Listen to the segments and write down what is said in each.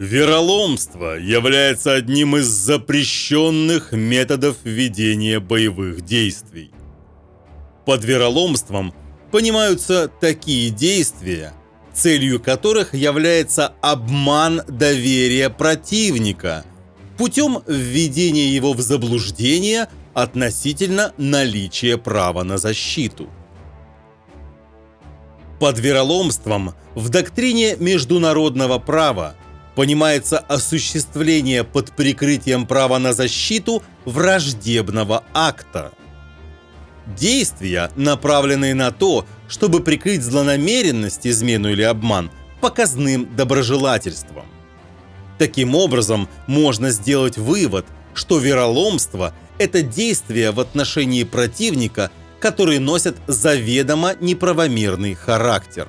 Вероломство является одним из запрещенных методов ведения боевых действий. Под вероломством понимаются такие действия, целью которых является обман доверия противника путем введения его в заблуждение относительно наличия права на защиту. Под вероломством в доктрине международного права понимается осуществление под прикрытием права на защиту враждебного акта. Действия, направленные на то, чтобы прикрыть злонамеренность, измену или обман показным доброжелательством. Таким образом, можно сделать вывод, что вероломство – это действия в отношении противника, которые носят заведомо неправомерный характер.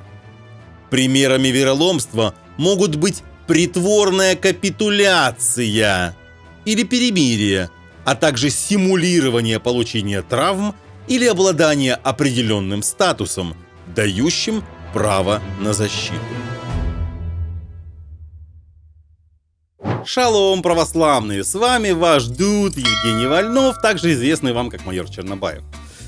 Примерами вероломства могут быть притворная капитуляция или перемирие, а также симулирование получения травм или обладание определенным статусом, дающим право на защиту. Шалом, православные! С вами ваш дуд Евгений Вольнов, также известный вам как майор Чернобаев.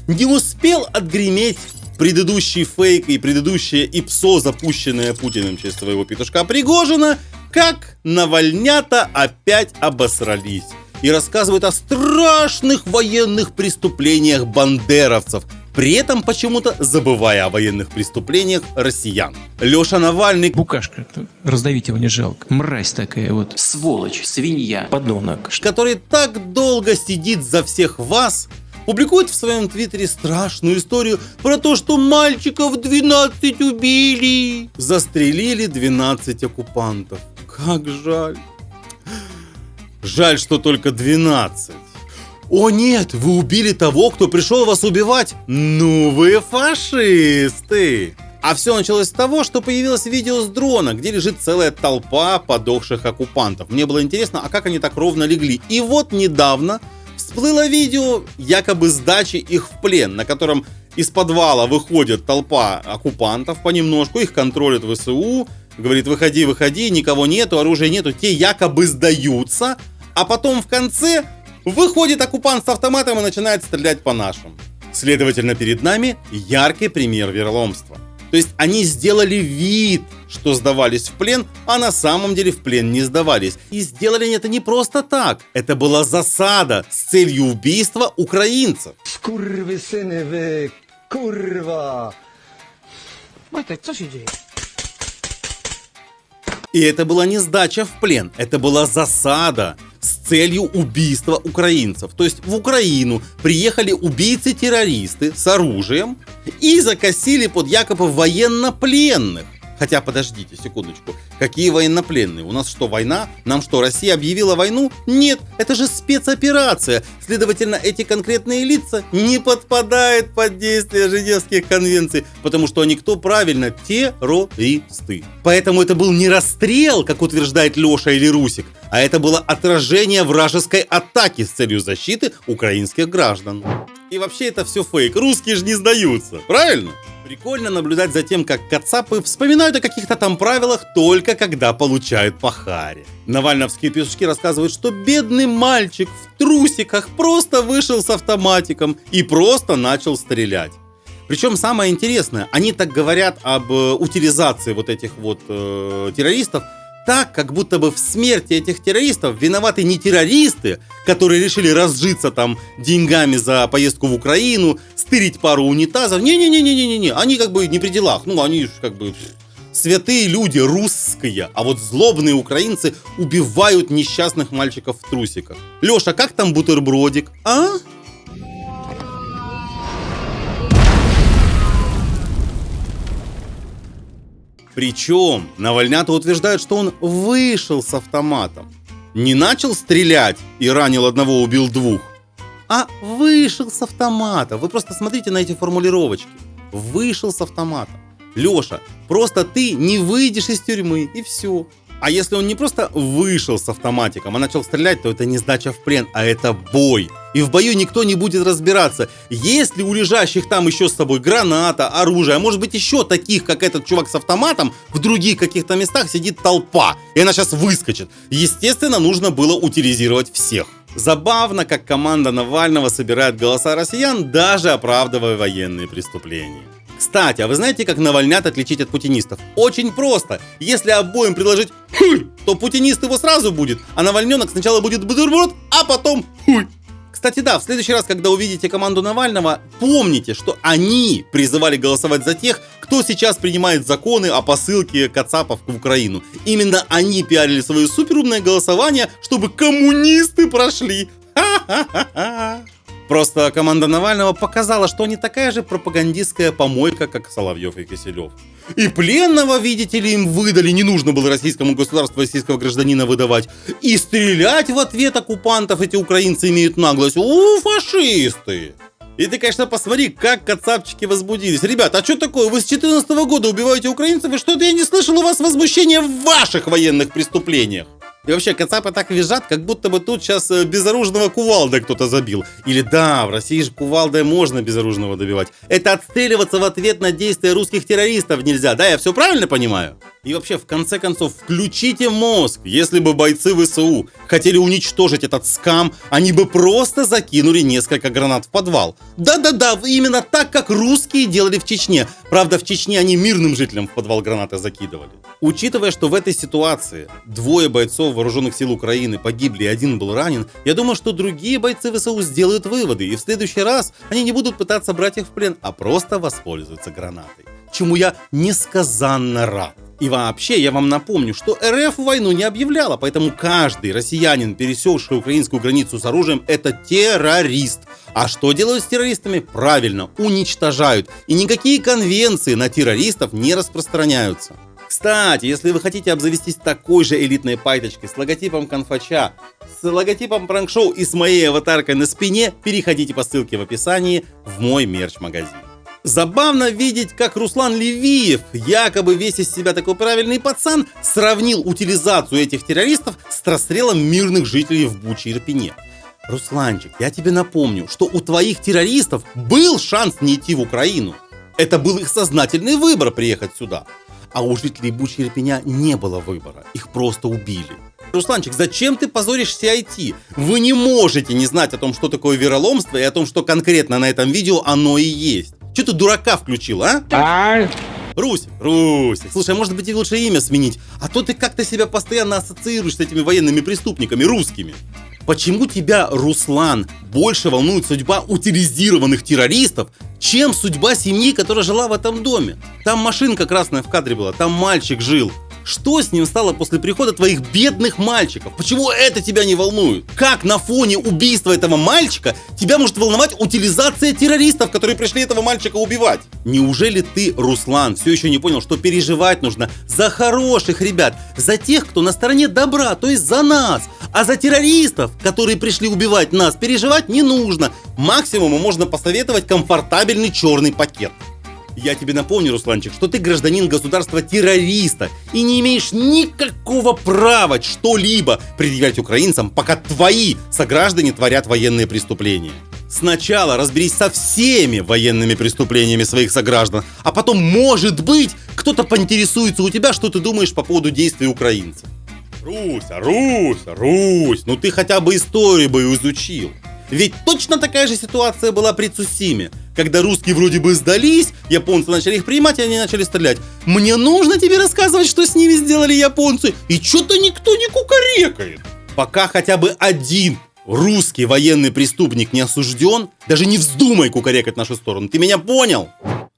Не успел отгреметь предыдущий фейк и предыдущее ИПСО, запущенное Путиным через своего петушка Пригожина, как навальнята опять обосрались и рассказывают о страшных военных преступлениях бандеровцев, при этом почему-то забывая о военных преступлениях россиян. Леша Навальный... Букашка, раздавить его не жалко. Мразь такая вот. Сволочь, свинья, подонок. Который так долго сидит за всех вас, публикует в своем твиттере страшную историю про то, что мальчиков 12 убили. Застрелили 12 оккупантов. Как жаль. Жаль, что только 12. О нет, вы убили того, кто пришел вас убивать. Ну вы фашисты. А все началось с того, что появилось видео с дрона, где лежит целая толпа подохших оккупантов. Мне было интересно, а как они так ровно легли. И вот недавно всплыло видео якобы сдачи их в плен, на котором из подвала выходит толпа оккупантов понемножку, их контролит ВСУ, говорит: выходи, выходи, никого нету, оружия нету, те якобы сдаются, а потом в конце выходит оккупант с автоматом и начинает стрелять по нашим. Следовательно, перед нами яркий пример вероломства. То есть они сделали вид, что сдавались в плен, а на самом деле в плен не сдавались. И сделали они это не просто так. Это была засада с целью убийства украинцев. Skurwysyny wy, kurwa! Wojtek, co się dzieje? И это была не сдача в плен, это была засада с целью убийства украинцев. То есть в Украину приехали убийцы-террористы с оружием и закосили под якобы военнопленных. Хотя, подождите секундочку, какие военнопленные? У нас что, война? Нам что, Россия объявила войну? Нет, это же спецоперация. Следовательно, эти конкретные лица не подпадают под действие Женевских конвенций, потому что они кто? Правильно, террористы. Поэтому это был не расстрел, как утверждает Леша или Русик, а это было отражение вражеской атаки с целью защиты украинских граждан. И вообще это все фейк, русские же не сдаются, правильно? Прикольно наблюдать за тем, как кацапы вспоминают о каких-то там правилах только когда получают по харе. Навальновские петушки рассказывают, что бедный мальчик в трусиках просто вышел с автоматиком и просто начал стрелять. Причем самое интересное, они так говорят об утилизации вот этих вот террористов, так, как будто бы в смерти этих террористов виноваты не террористы, которые решили разжиться там деньгами за поездку в Украину, стырить пару унитазов. Не-не-не-не-не-не, они как бы не при делах, ну они как бы святые люди, русские, а вот злобные украинцы убивают несчастных мальчиков в трусиках. Леша, как там бутербродик, а? Причем навальнята утверждают, что он вышел с автоматом. Не начал стрелять и ранил одного, убил двух, а вышел с автомата. Вы просто смотрите на эти формулировочки. Вышел с автомата. Леша, просто ты не выйдешь из тюрьмы, и все. А если он не просто вышел с автоматиком, а начал стрелять, то это не сдача в плен, а это бой. и в бою никто не будет разбираться, есть ли у лежащих там еще с собой граната, оружие, а может быть еще таких, как этот чувак с автоматом, в других каких-то местах сидит толпа, и она сейчас выскочит. Естественно, нужно было утилизировать всех. Забавно, как команда Навального собирает голоса россиян, даже оправдывая военные преступления. Кстати, а вы знаете, как навальнят отличить от путинистов? Очень просто. Если обоим предложить «хуй», то путинист его сразу будет, а навальненок сначала будет бутерброд, а потом «хуй». Кстати, да, в следующий раз, когда увидите команду Навального, помните, что они призывали голосовать за тех, кто сейчас принимает законы о посылке кацапов в Украину. Именно они пиарили свое суперумное голосование, чтобы коммунисты прошли. Ха-ха-ха-ха. Просто команда Навального показала, что они такая же пропагандистская помойка, как Соловьев и Киселев. И пленного, видите ли, им выдали, не нужно было российскому государству российского гражданина выдавать. И стрелять в ответ оккупантов эти украинцы имеют наглость. Фашисты! И ты, конечно, посмотри, как кацапчики возбудились. Ребят, а что такое? Вы с 2014 года убиваете украинцев, и что-то я не слышал у вас возмущения в ваших военных преступлениях. И вообще, кацапы так визжат, как будто бы тут сейчас безоружного кувалдой кто-то забил. Или да, в России же кувалдой можно безоружного добивать. Это отстреливаться в ответ на действия русских террористов нельзя. Да, я все правильно понимаю? И вообще, в конце концов, включите мозг. Если бы бойцы ВСУ хотели уничтожить этот скам, они бы просто закинули несколько гранат в подвал. Да-да-да, именно так, как русские делали в Чечне. Правда, в Чечне они мирным жителям в подвал гранаты закидывали. Учитывая, что в этой ситуации двое бойцов вооруженных сил Украины погибли и один был ранен, я думаю, что другие бойцы ВСУ сделают выводы, и в следующий раз они не будут пытаться брать их в плен, а просто воспользуются гранатой. Чему я несказанно рад. И вообще, я вам напомню, что РФ войну не объявляла, поэтому каждый россиянин, пересекший украинскую границу с оружием, это террорист. А что делают с террористами? Правильно, уничтожают. И никакие конвенции на террористов не распространяются. Кстати, если вы хотите обзавестись такой же элитной пайточкой с логотипом Конфача, с логотипом пранк-шоу и с моей аватаркой на спине, переходите по ссылке в описании в мой мерч-магазин. Забавно видеть, как Руслан Левиев, якобы весь из себя такой правильный пацан, сравнил утилизацию этих террористов с расстрелом мирных жителей в Буче и Ирпене. Русланчик, я тебе напомню, что у твоих террористов был шанс не идти в Украину. Это был их сознательный выбор приехать сюда. А у жителей Бучи и Ирпеня не было выбора, их просто убили. Русланчик, зачем ты позоришь CIT? Вы не можете не знать о том, что такое вероломство, и о том, что конкретно на этом видео оно и есть. Че ты дурака включил, а? Русик, слушай, может быть, тебе лучше имя сменить, а то ты как-то себя постоянно ассоциируешь с этими военными преступниками русскими. Почему тебя, Руслан, больше волнует судьба утилизированных террористов, чем судьба семьи, которая жила в этом доме? Там машинка красная в кадре была, там мальчик жил. Что с ним стало после прихода твоих бедных мальчиков? Почему это тебя не волнует? Как на фоне убийства этого мальчика тебя может волновать утилизация террористов, которые пришли этого мальчика убивать? Неужели ты, Руслан, все еще не понял, что переживать нужно за хороших ребят, за тех, кто на стороне добра, то есть за нас, а за террористов, которые пришли убивать нас, переживать не нужно. Максимум можно посоветовать комфортабельный черный пакет. Я тебе напомню, Русланчик, что ты гражданин государства-террориста и не имеешь никакого права что-либо предъявлять украинцам, пока твои сограждане творят военные преступления. Сначала разберись со всеми военными преступлениями своих сограждан, а потом, может быть, кто-то поинтересуется у тебя, что ты думаешь по поводу действий украинцев. Русь, ну ты хотя бы историю бы изучил. Ведь точно такая же ситуация была при Цусиме, когда русские вроде бы сдались, японцы начали их принимать, и они начали стрелять. Мне нужно тебе рассказывать, что с ними сделали японцы, и что-то никто не кукарекает. Пока хотя бы один русский военный преступник не осужден, даже не вздумай кукарекать в нашу сторону, ты меня понял?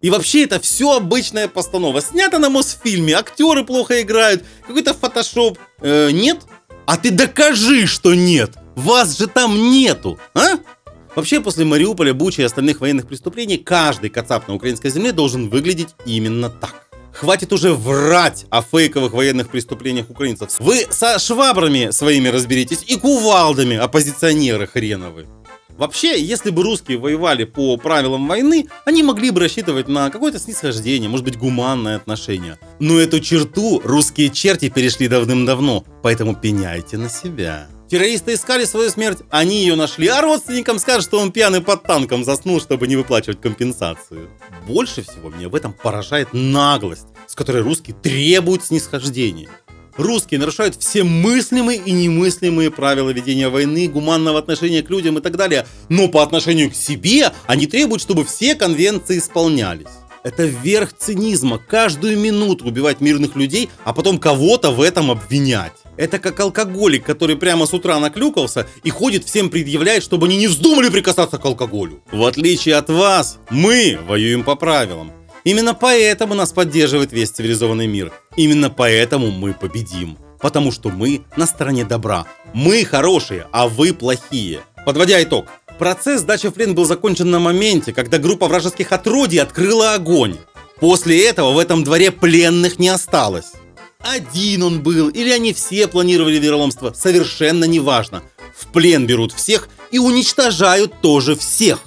И вообще это все обычная постанова, снято на Мосфильме, актеры плохо играют, какой-то фотошоп. Нет? А ты докажи, что нет! Вас же там нету, а? Вообще, после Мариуполя, Бучи и остальных военных преступлений, каждый кацап на украинской земле должен выглядеть именно так. Хватит уже врать о фейковых военных преступлениях украинцев. Вы со швабрами своими разберитесь и кувалдами, оппозиционеры хреновы. Вообще, если бы русские воевали по правилам войны, они могли бы рассчитывать на какое-то снисхождение, может быть, гуманное отношение. Но эту черту русские черти перешли давным-давно, поэтому пеняйте на себя. Террористы искали свою смерть, они ее нашли, а родственникам скажут, что он пьяный под танком заснул, чтобы не выплачивать компенсацию. Больше всего меня в этом поражает наглость, с которой русские требуют снисхождения. Русские нарушают все мыслимые и немыслимые правила ведения войны, гуманного отношения к людям и так далее, но по отношению к себе они требуют, чтобы все конвенции исполнялись. Это верх цинизма, каждую минуту убивать мирных людей, а потом кого-то в этом обвинять. Это как алкоголик, который прямо с утра наклюкался и ходит всем предъявляет, чтобы они не вздумали прикасаться к алкоголю. В отличие от вас, мы воюем по правилам. Именно поэтому нас поддерживает весь цивилизованный мир. Именно поэтому мы победим. Потому что мы на стороне добра. Мы хорошие, а вы плохие. Подводя итог. Процесс сдачи в плен был закончен на моменте, когда группа вражеских отродий открыла огонь. После этого в этом дворе пленных не осталось. Один он был, или они все планировали вероломство, совершенно неважно. В плен берут всех и уничтожают тоже всех.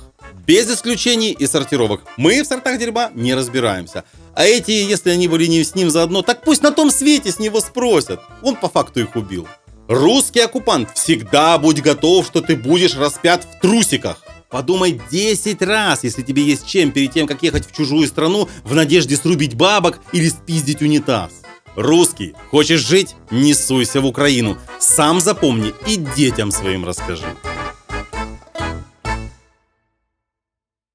Без исключений и сортировок. Мы в сортах дерьма не разбираемся. А эти, если они были не с ним заодно, так пусть на том свете с него спросят. Он по факту их убил. Русский оккупант, всегда будь готов, что ты будешь распят в трусиках. Подумай 10 раз, если тебе есть чем перед тем, как ехать в чужую страну в надежде срубить бабок или спиздить унитаз. Русский, хочешь жить? Не суйся в Украину. Сам запомни и детям своим расскажи.